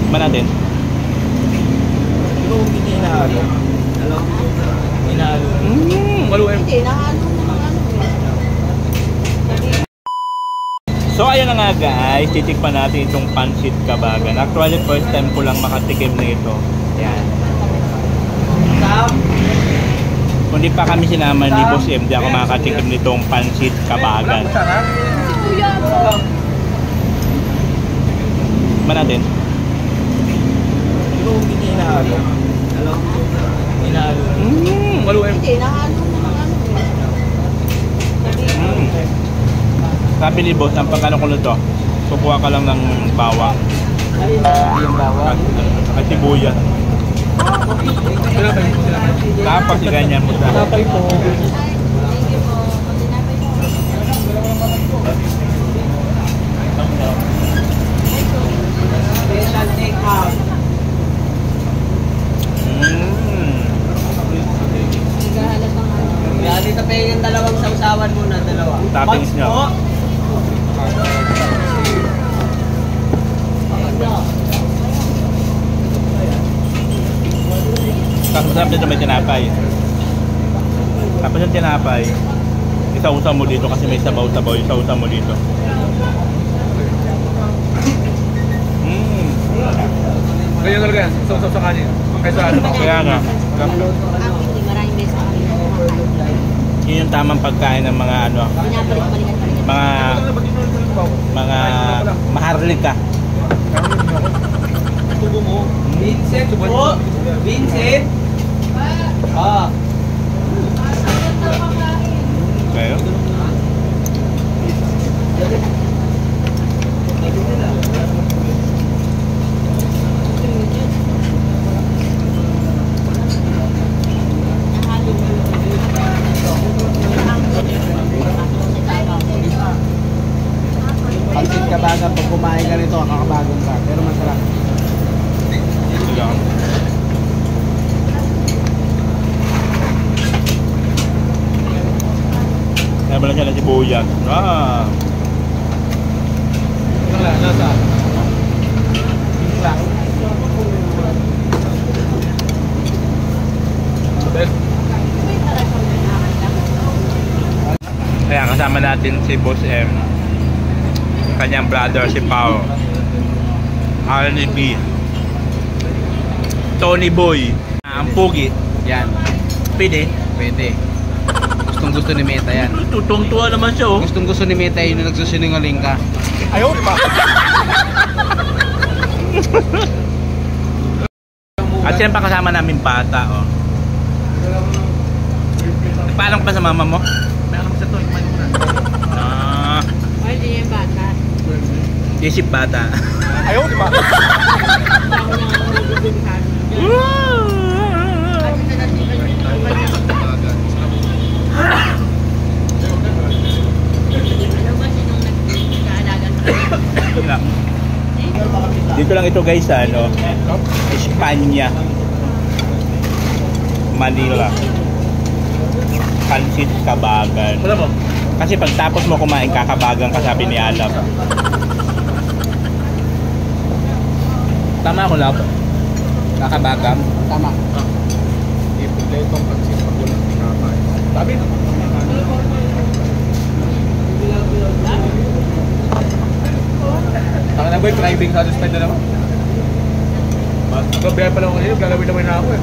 Ba natin? Ito hindi hinahalo. Ano? Hinahalo. Maluin. Hindi, nahalo naman ano. So ayan na nga guys, titikpan natin itong pansit kabagan. Actually first time ko lang makatikim na ito. Yan. Kung di pa kami sinama ni Boss M, di ako makatikim nitong pansit kabagan. Si Kuya mo. Ba natin? Ito hindi hinahalo. Ano? Hinahalo. Maluin. Hindi, nahalo naman ano. Sabi ni Boss, ang pagkano ko nito, kukuha ka lang ng bawang Yung bawang. at sibuyas. Tapos ganyan mo sa Napay po. Special take out. Dito pa yung dalawang sausawan muna, dalawa. Toppings nyo. Tapos masarap dito may tinapay. Tapos yung tinapay, isa-usa mo dito kasi may sabaw-sabaw, isa-usa mo dito. Ganyan talaga yan, sausaw sa kanin. Kaysa ano pa. Kaya nga, Hindi, maraming beses ako rin. yun yung tamang pagkain ng mga ano, Pinapalik-balikan pa rin. mga maharlika. Tubo mo. Vincent po. Vincent. Ah. Kayo? Pansit kabagan, pag kumain ka nito, kakabagan ka. Pero masarap. Ito lang. Kaya ba lang siya ng sibuyas? Nasa? Kaya kasama natin si Boss M, kanyang brother si Pao, Arnie B, Tony Boy, ang pugi. Yan. Pwede. Pwede. Gustong gusto ni Meta yan. Tutong-tuwa naman siya oh. Gustong gusto ni Meta yun na nagsusinungaling ka. Ayaw, di ba? At siyempre kasama namin bata oh. Paalam ka pa sa mama mo? Ay, hindi yung bata. Isip bata. Ayaw, di ba? Ako lang ako nagbibihan. Kasi nanatigan yung tumal niya. Ano ba sinong nag-aalaga sa kanya? Dito lang ito guys sa ano, Espanya, Manila. Pansit kabagan. Wala mo? Kasi pagtapos mo kumain kakabagan ka, sabi ni Alap. Tama ako lab. Kakabagan. Tama. Ipaglaytong pansit pag walang tinapay. Sabi na. Taka na boy, driving satisfied na naman. Gabi pa lang ako ngayon, gagawin naman na ako eh.